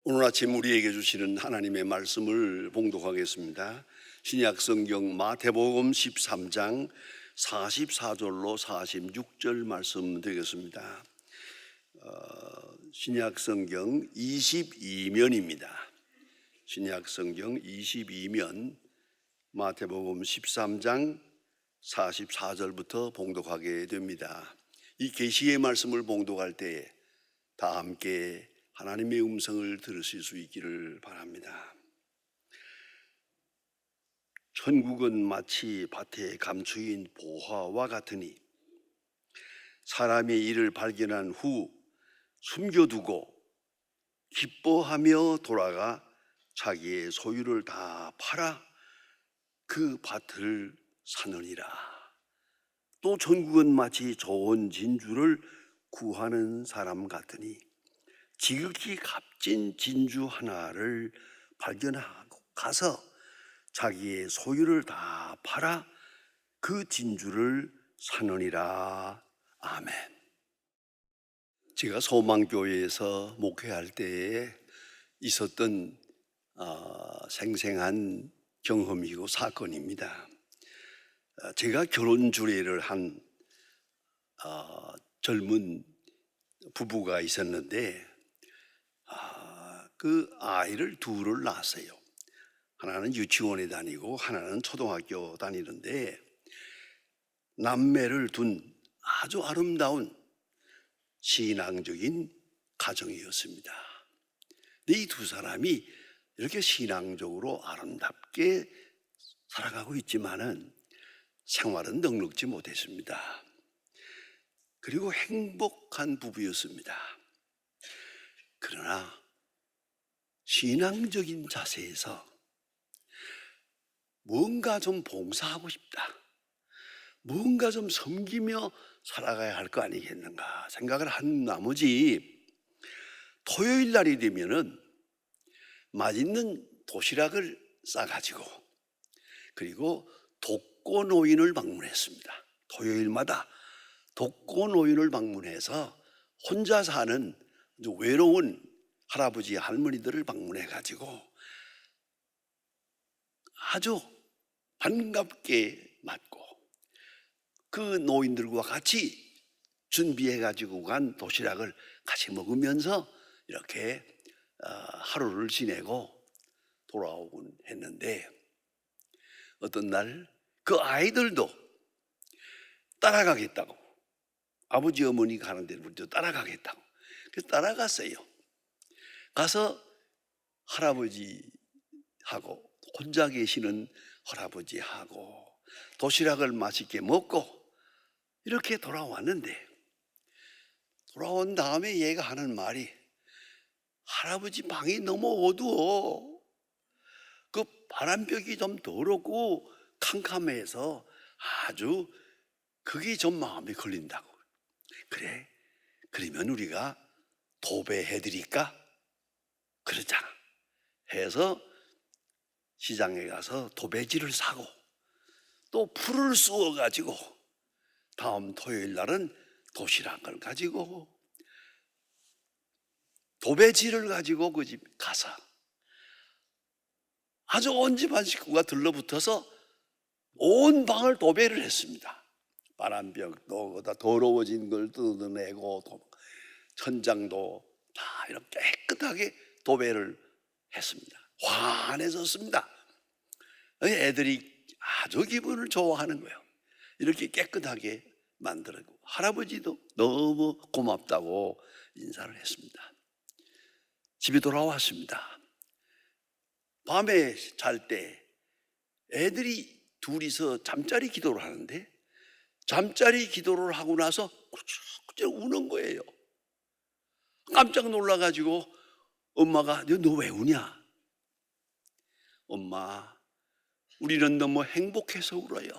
오늘 아침 우리에게 주시는 하나님의 말씀을 봉독하겠습니다. 신약 성경 마태복음 13장 44절로 46절 말씀 드리겠습니다. 신약 성경 22면입니다. 신약 성경 22면 마태복음 13장 44절부터 봉독하게 됩니다. 이 계시의 말씀을 봉독할 때에 다 함께 하나님의 음성을 들으실 수 있기를 바랍니다. 천국은 마치 밭에 감추인 보화와 같으니 사람의 일을 발견한 후 숨겨두고 기뻐하며 돌아가 자기의 소유를 다 팔아 그 밭을 사느니라. 또 천국은 마치 좋은 진주를 구하는 사람 같으니 지극히 값진 진주 하나를 발견하고 가서 자기의 소유를 다 팔아 그 진주를 사느니라. 아멘. 제가 소망교회에서 목회할 때에 있었던 생생한 경험이고 사건입니다. 제가 결혼 주례를 한 젊은 부부가 있었는데 그 아이를 둘을 낳았어요. 하나는 유치원에 다니고 하나는 초등학교 다니는데 남매를 둔 아주 아름다운 신앙적인 가정이었습니다. 근데 이 두 사람이 이렇게 신앙적으로 아름답게 살아가고 있지만은 생활은 넉넉지 못했습니다. 그리고 행복한 부부였습니다. 그러나 신앙적인 자세에서 뭔가 좀 봉사하고 싶다, 뭔가 좀 섬기며 살아가야 할 거 아니겠는가 생각을 한 나머지 토요일 날이 되면은 맛있는 도시락을 싸가지고 그리고 독거노인을 방문했습니다. 토요일마다 독거노인을 방문해서 혼자 사는 외로운 할아버지 할머니들을 방문해 가지고 아주 반갑게 맞고 그 노인들과 같이 준비해 가지고 간 도시락을 같이 먹으면서 이렇게 하루를 지내고 돌아오곤 했는데 어떤 날 그 아이들도 따라가겠다고, 아버지 어머니 가는 데를 따라가겠다고 그래서 따라갔어요. 가서 할아버지하고 혼자 계시는 할아버지하고 도시락을 맛있게 먹고 이렇게 돌아왔는데, 돌아온 다음에 얘가 하는 말이 할아버지 방이 너무 어두워. 그 바람벽이 좀 더럽고 캄캄해서 아주 그게 좀 마음에 걸린다고. 그래, 그러면 우리가 도배해드릴까? 그러잖아. 해서 시장에 가서 도배지를 사고 또 풀을 쏘아가지고 다음 토요일 날은 도시락을 가지고 도배지를 가지고 그 집 가서 아주 온 집안 식구가 들러붙어서 온 방을 도배를 했습니다. 바람벽도 더러워진 걸 뜯어내고 천장도 다 이렇게 깨끗하게 도배를 했습니다. 환해졌습니다. 애들이 아주 기분을 좋아하는 거예요. 이렇게 깨끗하게 만들고 할아버지도 너무 고맙다고 인사를 했습니다. 집에 돌아왔습니다. 밤에 잘 때 애들이 둘이서 잠자리 기도를 하는데 잠자리 기도를 하고 나서 꾸역꾸역 우는 거예요. 깜짝 놀라가지고 엄마가 너 왜 우냐? 엄마, 우리는 너무 행복해서 울어요.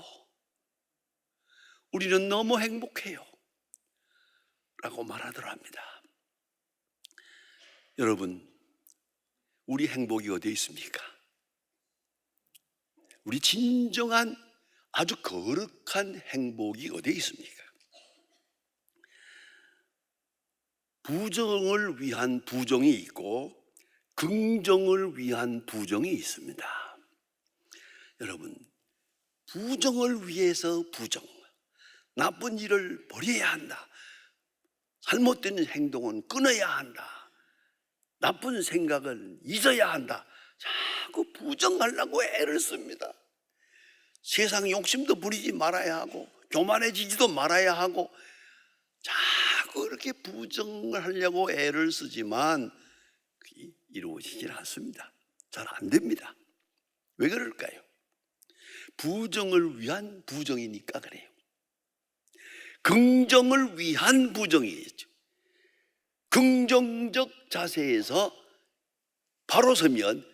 우리는 너무 행복해요. 라고 말하더랍니다. 여러분, 우리 행복이 어디에 있습니까? 우리 진정한 아주 거룩한 행복이 어디에 있습니까? 부정을 위한 부정이 있고 긍정을 위한 부정이 있습니다. 여러분, 부정을 위해서 부정, 나쁜 일을 버려야 한다, 잘못된 행동은 끊어야 한다, 나쁜 생각은 잊어야 한다, 자꾸 부정하려고 애를 씁니다. 세상 욕심도 부리지 말아야 하고 교만해지지도 말아야 하고 자꾸 이렇게 부정을 하려고 애를 쓰지만 그게 이루어지질 않습니다. 잘 안 됩니다. 왜 그럴까요? 부정을 위한 부정이니까 그래요. 긍정을 위한 부정이죠. 긍정적 자세에서 바로 서면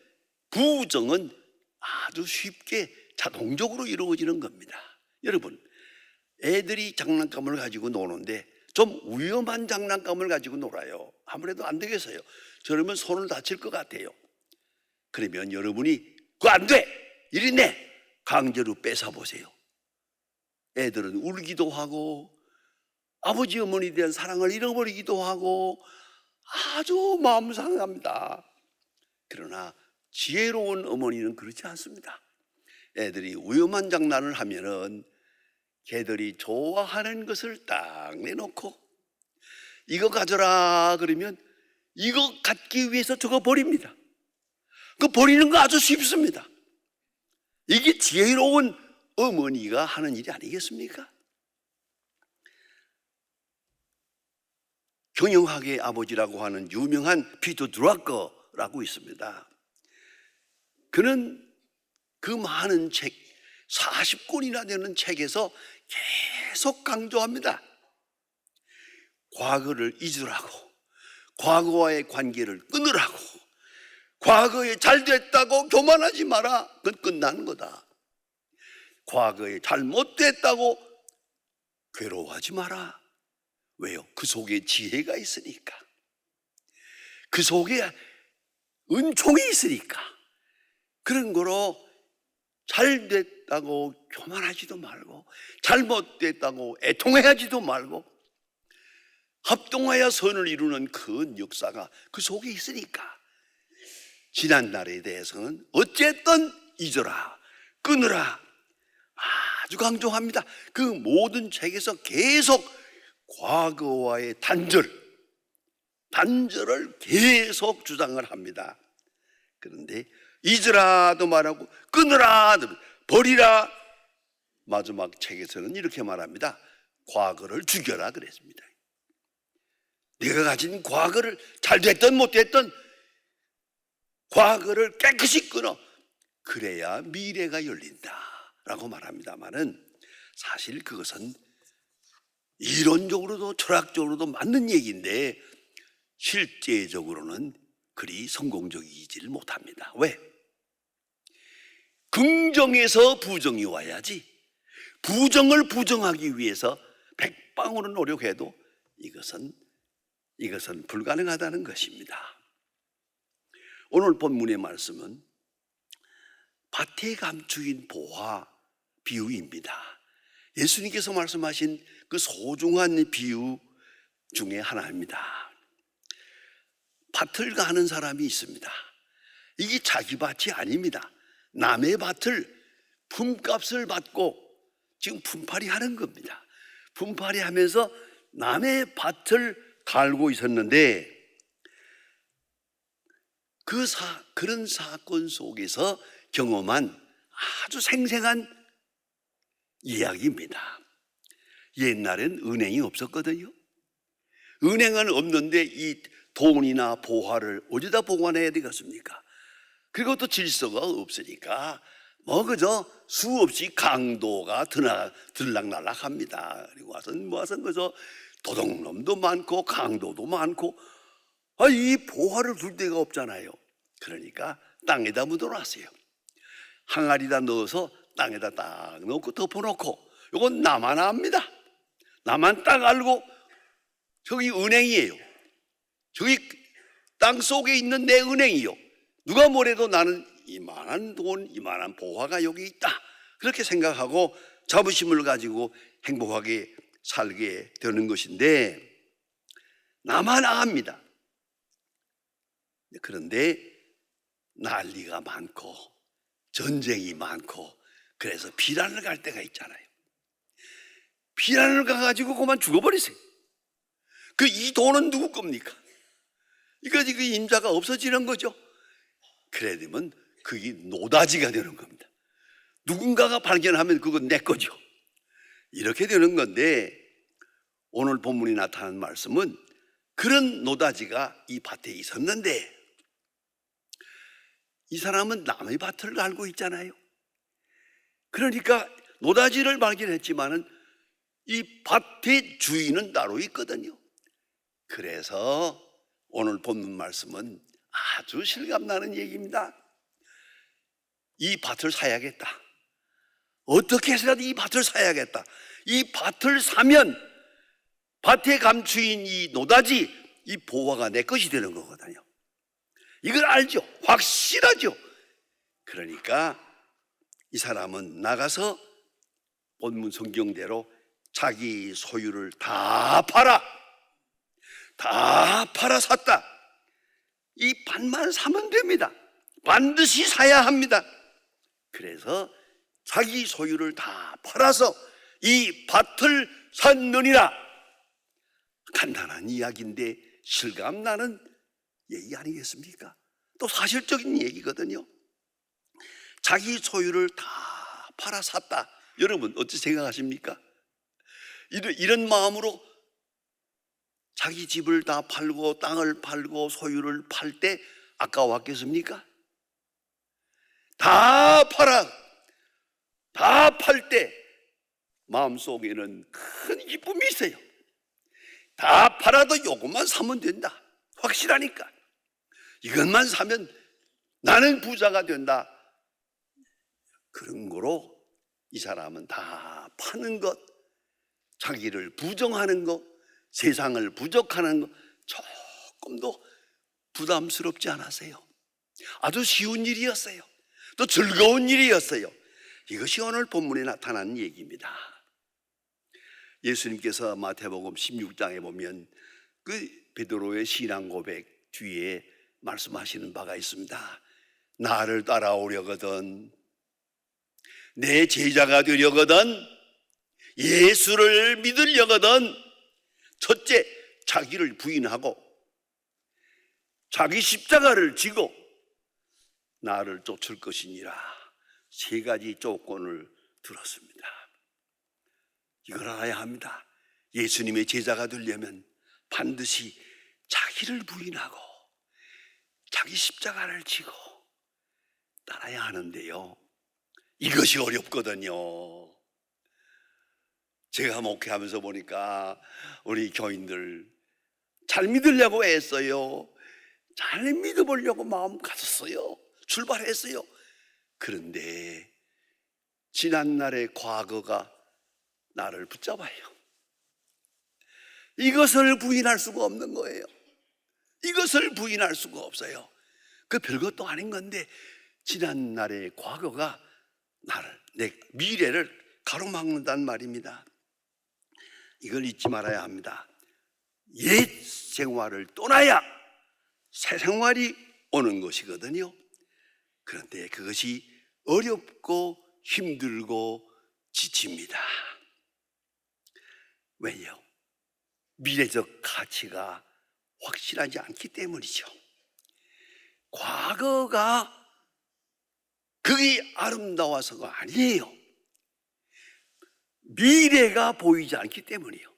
부정은 아주 쉽게 자동적으로 이루어지는 겁니다. 여러분, 애들이 장난감을 가지고 노는데 좀 위험한 장난감을 가지고 놀아요. 아무래도 안 되겠어요. 저러면 손을 다칠 것 같아요. 그러면 여러분이 그거 안 돼! 이리네! 강제로 뺏어보세요. 애들은 울기도 하고 아버지 어머니에 대한 사랑을 잃어버리기도 하고 아주 마음 상합니다. 그러나 지혜로운 어머니는 그렇지 않습니다. 애들이 위험한 장난을 하면은 걔들이 좋아하는 것을 딱 내놓고 이거 가져라 그러면 이거 갖기 위해서 저거 버립니다. 그 버리는 거 아주 쉽습니다. 이게 지혜로운 어머니가 하는 일이 아니겠습니까? 경영학의 아버지라고 하는 유명한 피터 드라커라고 있습니다. 그는 그 많은 책, 40권이나 되는 책에서 계속 강조합니다. 과거를 잊으라고, 과거와의 관계를 끊으라고, 과거에 잘 됐다고 교만하지 마라. 그건 끝나는 거다. 과거에 잘못됐다고 괴로워하지 마라. 왜요? 그 속에 지혜가 있으니까. 그 속에 은총이 있으니까. 그런 거로 잘 됐다고 교만하지도 말고 잘못됐다고 애통해하지도 말고 합동하여 선을 이루는 그 역사가 그 속에 있으니까 지난 날에 대해서는 어쨌든 잊어라, 끊으라 아주 강조합니다. 그 모든 책에서 계속 과거와의 단절을 계속 주장을 합니다. 그런데 잊으라도 말하고 끊으라도 버리라, 마지막 책에서는 이렇게 말합니다. 과거를 죽여라 그랬습니다. 내가 가진 과거를 잘 됐든 못 됐든 과거를 깨끗이 끊어, 그래야 미래가 열린다라고 말합니다만은 사실 그것은 이론적으로도 철학적으로도 맞는 얘기인데 실제적으로는 그리 성공적이지를 못합니다. 왜? 긍정에서 부정이 와야지 부정을 부정하기 위해서 백방으로 노력해도 이것은 불가능하다는 것입니다. 오늘 본문의 말씀은 밭에 감추인 보화 비유입니다. 예수님께서 말씀하신 그 소중한 비유 중에 하나입니다. 밭을 가는 사람이 있습니다. 이게 자기 밭이 아닙니다. 남의 밭을 품값을 받고 지금 품팔이 하는 겁니다. 품팔이 하면서 남의 밭을 갈고 있었는데 그런 사건 속에서 경험한 아주 생생한 이야기입니다. 옛날엔 은행이 없었거든요. 은행은 없는데 이 돈이나 보화를 어디다 보관해야 되겠습니까? 그리고 또 질서가 없으니까 그저 수없이 강도가 들락날락합니다. 그리고 와서 그저 도둑놈도 많고 강도도 많고 이 보화를 둘 데가 없잖아요. 그러니까 땅에다 묻어놨어요. 항아리에다 넣어서 땅에다 딱 넣고 덮어놓고, 이건 나만 압니다. 나만 딱 알고 저기 은행이에요. 저기 땅 속에 있는 내 은행이요. 누가 뭐래도 나는 이만한 돈, 이만한 보화가 여기 있다, 그렇게 생각하고 자부심을 가지고 행복하게 살게 되는 것인데 나만 압니다. 그런데 난리가 많고 전쟁이 많고 그래서 피란을 갈 때가 있잖아요. 피란을 가가지고 그만 죽어버리세요. 이 돈은 누구 겁니까? 이거 지금 임자가 없어지는 거죠. 그래야 되면 그게 노다지가 되는 겁니다. 누군가가 발견하면 그건 내 거죠. 이렇게 되는 건데 오늘 본문이 나타난 말씀은 그런 노다지가 이 밭에 있었는데 이 사람은 남의 밭을 알고 있잖아요. 그러니까 노다지를 발견했지만은 이 밭의 주인은 따로 있거든요. 그래서 오늘 본문 말씀은 아주 실감나는 얘기입니다. 이 밭을 사야겠다. 어떻게 해서라도 이 밭을 사야겠다. 이 밭을 사면 밭에 감추인 이 노다지, 이 보화가 내 것이 되는 거거든요. 이걸 알죠. 확실하죠. 그러니까 이 사람은 나가서 본문 성경대로 자기 소유를 다 팔아 샀다. 이 밭만 사면 됩니다. 반드시 사야 합니다. 그래서 자기 소유를 다 팔아서 이 밭을 샀느니라. 간단한 이야기인데 실감나는 얘기 아니겠습니까? 또 사실적인 얘기거든요. 자기 소유를 다 팔아 샀다. 여러분 어찌 생각하십니까? 이런 마음으로 자기 집을 다 팔고 땅을 팔고 소유를 팔 때 아까웠겠습니까? 다 팔 때 마음속에는 큰 기쁨이 있어요. 다 팔아도 요것만 사면 된다. 확실하니까. 이것만 사면 나는 부자가 된다. 그런 거로 이 사람은 다 파는 것, 자기를 부정하는 것, 세상을 부족하는 것 조금도 부담스럽지 않았어요. 아주 쉬운 일이었어요. 또 즐거운 일이었어요. 이것이 오늘 본문에 나타난 얘기입니다. 예수님께서 마태복음 16장에 보면 그 베드로의 신앙 고백 뒤에 말씀하시는 바가 있습니다. 나를 따라오려거든, 내 제자가 되려거든, 예수를 믿으려거든 첫째 자기를 부인하고 자기 십자가를 지고 나를 쫓을 것이니라. 세 가지 조건을 들었습니다. 이걸 알아야 합니다. 예수님의 제자가 되려면 반드시 자기를 부인하고 자기 십자가를 지고 따라야 하는데요, 이것이 어렵거든요. 제가 목회하면서 보니까 우리 교인들 잘 믿으려고 애써요. 잘 믿어보려고 마음 가졌어요. 출발했어요. 그런데 지난날의 과거가 나를 붙잡아요. 이것을 부인할 수가 없는 거예요. 이것을 부인할 수가 없어요. 그 별것도 아닌 건데 지난날의 과거가 내 미래를 가로막는단 말입니다. 이걸 잊지 말아야 합니다. 옛 생활을 떠나야 새 생활이 오는 것이거든요. 그런데 그것이 어렵고 힘들고 지칩니다. 왜요? 미래적 가치가 확실하지 않기 때문이죠. 과거가 그게 아름다워서가 아니에요. 미래가 보이지 않기 때문이에요.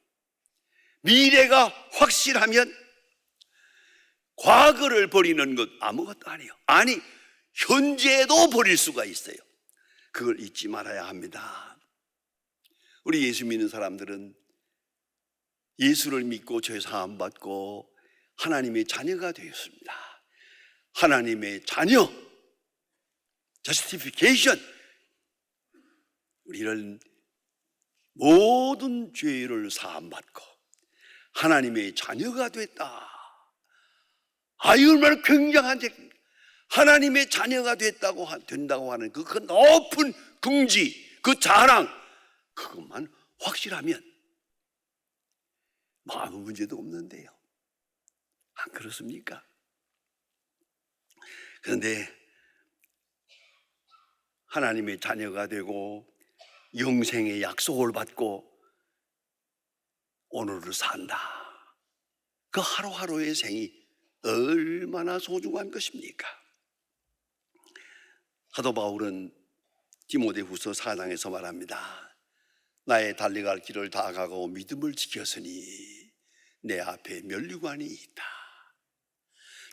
미래가 확실하면 과거를 버리는 것 아무것도 아니에요. 아니, 현재도 버릴 수가 있어요. 그걸 잊지 말아야 합니다. 우리 예수 믿는 사람들은 예수를 믿고 죄 사함 받고 하나님의 자녀가 되었습니다. 하나님의 자녀, justification, 우리는 모든 죄를 사함 받고 하나님의 자녀가 됐다. 얼마나 굉장한 얘기입니다. 하나님의 자녀가 된다고 하는 그 높은 긍지, 그 자랑, 그것만 확실하면 아무 문제도 없는데요. 안 그렇습니까? 그런데 하나님의 자녀가 되고 영생의 약속을 받고 오늘을 산다. 그 하루하루의 생이 얼마나 소중한 것입니까? 사도 바울은 디모데후서 4장에서 말합니다. 나의 달려갈 길을 다 가고 믿음을 지켰으니 내 앞에 면류관이 있다.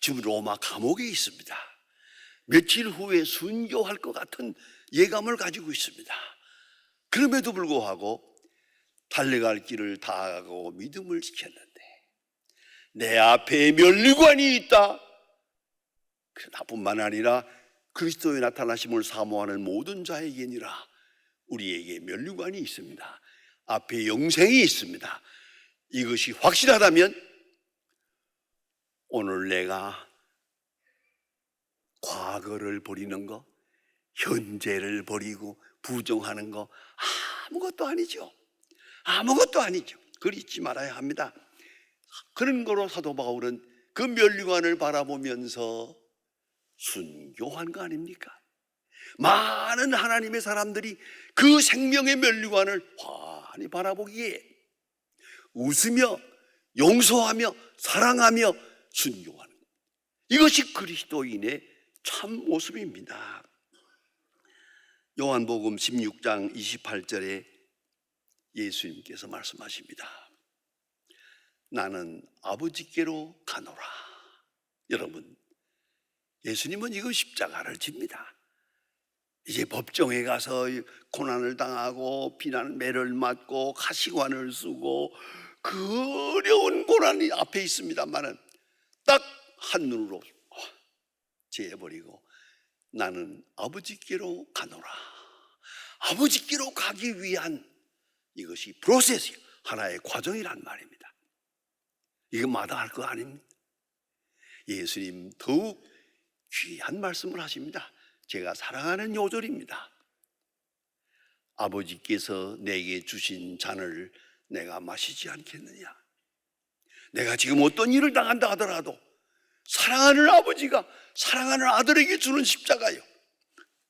지금 로마 감옥에 있습니다. 며칠 후에 순교할 것 같은 예감을 가지고 있습니다. 그럼에도 불구하고 달려갈 길을 다 가고 믿음을 지켰는데 내 앞에 면류관이 있다. 그 나뿐만 아니라 그리스도의 나타나심을 사모하는 모든 자에게니라. 우리에게 면류관이 있습니다. 앞에 영생이 있습니다. 이것이 확실하다면 오늘 내가 과거를 버리는 거, 현재를 버리고 부정하는 거 아무것도 아니죠. 아무것도 아니죠. 그걸 잊지 말아야 합니다. 그런 거로 사도 바울은 그 면류관을 바라보면서 순교한 거 아닙니까? 많은 하나님의 사람들이 그 생명의 면류관을 환히 바라보기에 웃으며 용서하며 사랑하며 순교하는 것. 이것이 그리스도인의 참 모습입니다. 요한복음 16장 28절에 예수님께서 말씀하십니다. 나는 아버지께로 가노라. 여러분, 예수님은 이거 십자가를 집니다. 이제 법정에 가서 고난을 당하고 비난 매를 맞고 가시관을 쓰고 그 어려운 고난이 앞에 있습니다만은 딱 한눈으로 제해버리고 나는 아버지께로 가노라. 아버지께로 가기 위한 이것이 프로세스, 하나의 과정이란 말입니다. 이거 마다할 거 아닙니다. 예수님 더욱 귀한 말씀을 하십니다. 제가 사랑하는 요절입니다. 아버지께서 내게 주신 잔을 내가 마시지 않겠느냐. 내가 지금 어떤 일을 당한다 하더라도 사랑하는 아버지가 사랑하는 아들에게 주는 십자가요,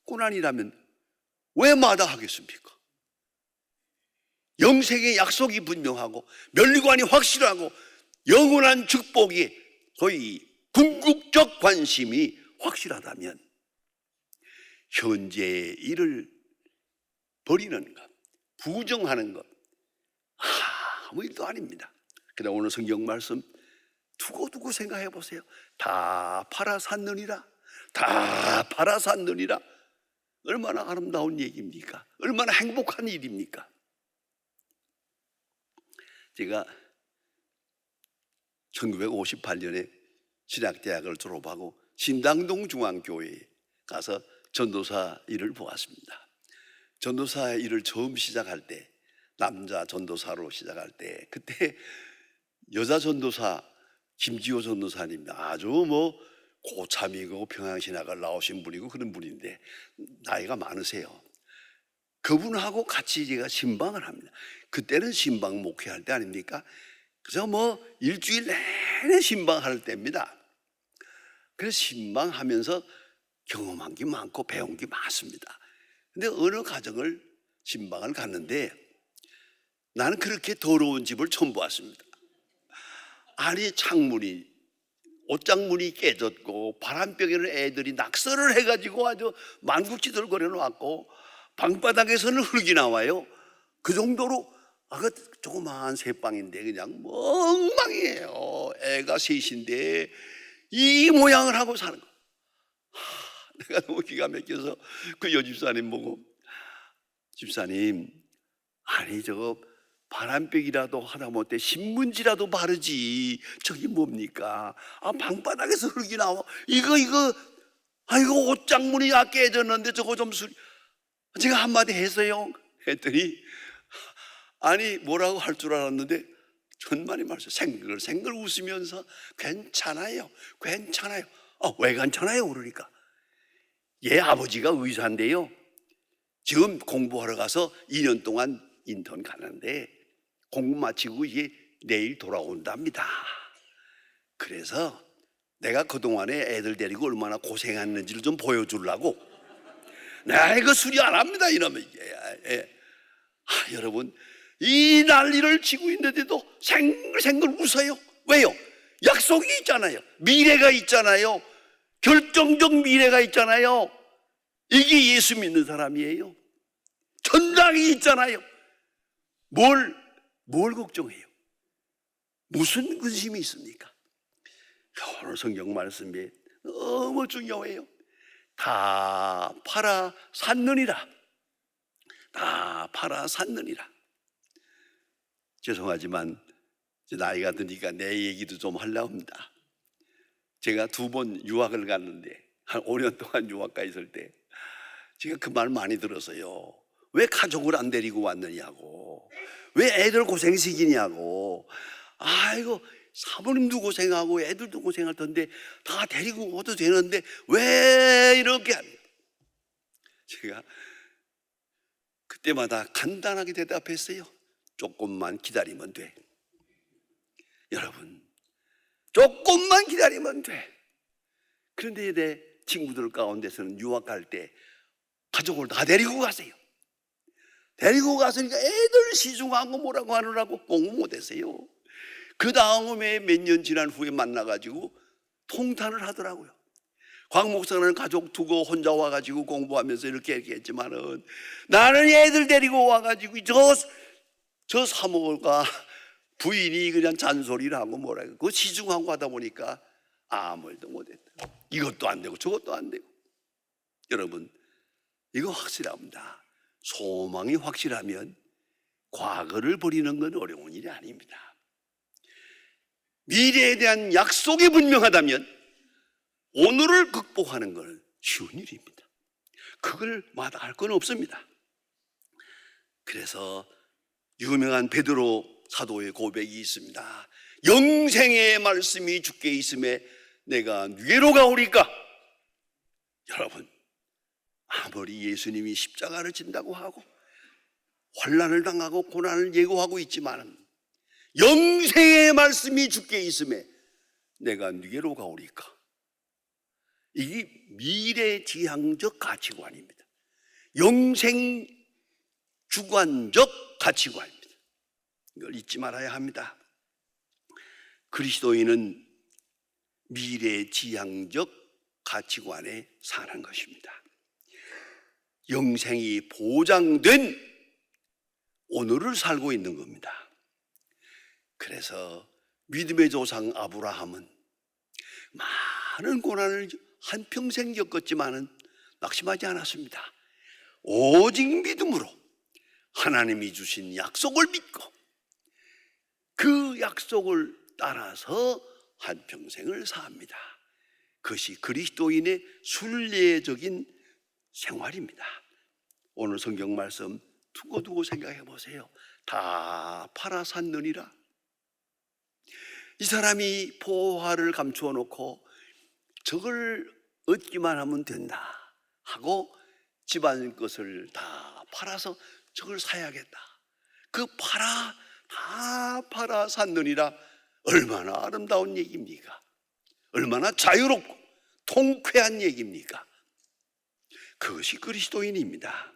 고난이라면 왜 마다하겠습니까? 영생의 약속이 분명하고 면류관이 확실하고 영원한 축복이, 소위 궁극적 관심이 확실하다면 현재의 일을 버리는 것, 부정하는 것 아무 일도 아닙니다. 그러나 오늘 성경 말씀 두고두고 생각해 보세요. 다 팔아 샀느니라. 다 팔아 샀느니라. 얼마나 아름다운 얘기입니까? 얼마나 행복한 일입니까? 제가 1958년에 신학대학을 졸업하고 신당동 중앙교회에 가서 전도사 일을 보았습니다. 전도사 일을 처음 시작할 때, 남자 전도사로 시작할 때, 그때 여자 전도사 김지호 전도사님, 아주 고참이고 평양신학을 나오신 분이고 그런 분인데 나이가 많으세요. 그분하고 같이 제가 신방을 합니다. 그때는 신방 목회할 때 아닙니까? 그래서 일주일 내내 신방할 때입니다. 그래서 신방하면서 경험한 게 많고 배운 게 많습니다. 근데 어느 가정을 신방을 갔는데 나는 그렇게 더러운 집을 처음 보았습니다. 아니, 창문이, 옷장문이 깨졌고 바람병에는 애들이 낙서를 해가지고 아주 만국지돌거려 놓았고 방바닥에서는 흙이 나와요. 그 정도로 그 조그마한 새방인데 그냥 멍망이에요. 애가 셋인데 이 모양을 하고 사는 거. 내가 너무 기가 막혀서 그 여집사님 보고, 집사님, 아니 저거 바람벽이라도 하다못해 신문지라도 바르지 저기 뭡니까? 방바닥에서 흙이 나와. 이거 옷장문이 깨졌는데 저거 좀 제가 한마디 했어요. 했더니 아니 뭐라고 할 줄 알았는데 천만의 말씀, 생글 웃으면서 괜찮아요. 왜 괜찮아요? 그러니까 얘 아버지가 의사인데요, 지금 공부하러 가서 2년 동안 인턴 가는데 공부 마치고 이제 내일 돌아온답니다. 그래서 내가 그동안에 애들 데리고 얼마나 고생했는지를 좀 보여주려고 나 이거 수리 안 합니다 이러면 여러분, 이 난리를 치고 있는데도 생글생글 웃어요. 왜요? 약속이 있잖아요. 미래가 있잖아요. 결정적 미래가 있잖아요. 이게 예수 믿는 사람이에요. 전당이 있잖아요. 뭘 걱정해요? 무슨 근심이 있습니까? 오늘 성경 말씀이 너무 중요해요. 다 팔아 샀느니라. 다 팔아 샀느니라. 죄송하지만 나이가 드니까 내 얘기도 좀 하려고 합니다. 제가 2번 유학을 갔는데 한 5년 동안 유학 가 있을 때 제가 그 말 많이 들었어요. 왜 가족을 안 데리고 왔느냐고, 왜 애들 고생시키냐고. 아이고, 사모님도 고생하고 애들도 고생할 텐데 다 데리고 와도 되는데 왜 이렇게 합니까? 제가 그때마다 간단하게 대답했어요. 조금만 기다리면 돼. 여러분, 조금만 기다리면 돼. 그런데 내 친구들 가운데서는 유학 갈 때 가족을 다 데리고 가세요. 데리고 갔으니까 애들 시중하고 뭐라고 하느라고 공부 못했어요. 그 다음에 몇 년 지난 후에 만나가지고 통탄을 하더라고요. 광 목사는 가족 두고 혼자 와가지고 공부하면서 이렇게 했지만은 나는 애들 데리고 와가지고 저 사모가 부인이 그냥 잔소리를 하고 뭐라 고 그 시중하고 하다 보니까 아무 일도 못했다. 이것도 안 되고 저것도 안 되고. 여러분, 이거 확실합니다. 소망이 확실하면 과거를 버리는 건 어려운 일이 아닙니다. 미래에 대한 약속이 분명하다면 오늘을 극복하는 건 쉬운 일입니다. 그걸 마다할 건 없습니다. 그래서 유명한 베드로 사도의 고백이 있습니다. 영생의 말씀이 주께 있음에 내가 누게로 가오리까? 여러분, 아무리 예수님이 십자가를 진다고 하고 환난을 당하고 고난을 예고하고 있지만 영생의 말씀이 주께 있음에 내가 누게로 가오리까? 이게 미래지향적 가치관입니다. 영생 주관적 가치관입니다. 이걸 잊지 말아야 합니다. 그리스도인은 미래지향적 가치관에 사는 것입니다. 영생이 보장된 오늘을 살고 있는 겁니다. 그래서 믿음의 조상 아브라함은 많은 고난을 한평생 겪었지만은 낙심하지 않았습니다. 오직 믿음으로 하나님이 주신 약속을 믿고 그 약속을 따라서 한평생을 삽니다. 그것이 그리스도인의 순례적인 생활입니다. 오늘 성경 말씀 두고두고 생각해 보세요. 다 팔아 샀느니라. 이 사람이 포화를 감추어 놓고 저걸 얻기만 하면 된다 하고 집안 것을 다 팔아서 저걸 사야겠다. 그 다 팔아 샀느니라. 얼마나 아름다운 얘기입니까? 얼마나 자유롭고 통쾌한 얘기입니까? 그것이 그리스도인입니다.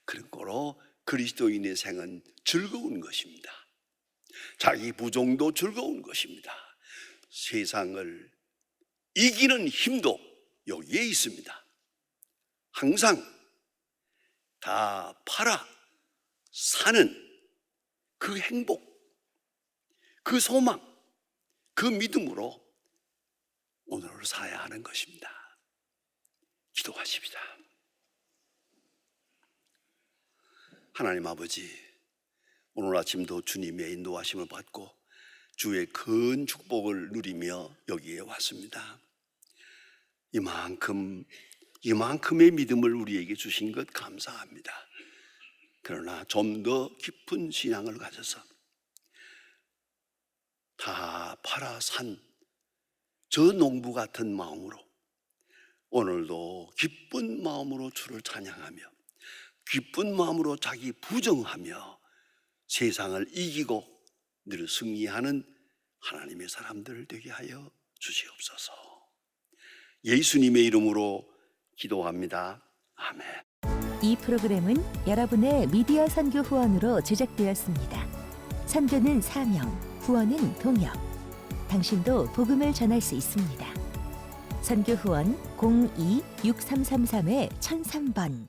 그런 거로 그리스도인의 생은 즐거운 것입니다. 자기 부정도 즐거운 것입니다. 세상을 이기는 힘도 여기에 있습니다. 항상 다 팔아 사는 그 행복, 그 소망, 그 믿음으로 오늘을 살아야 하는 것입니다. 기도하십시다. 하나님 아버지, 오늘 아침도 주님의 인도하심을 받고 주의 큰 축복을 누리며 여기에 왔습니다. 이만큼의 믿음을 우리에게 주신 것 감사합니다. 그러나 좀 더 깊은 신앙을 가져서 다 팔아 산 저 농부 같은 마음으로 오늘도 기쁜 마음으로 주를 찬양하며 기쁜 마음으로 자기 부정하며 세상을 이기고 늘 승리하는 하나님의 사람들 되게 하여 주시옵소서. 예수님의 이름으로 기도합니다. 아멘. 이 프로그램은 여러분의 미디어 선교 후원으로 제작되었습니다. 선교는 사명, 후원은 동역. 당신도 복음을 전할 수 있습니다. 선교 후원 02-6333-1003번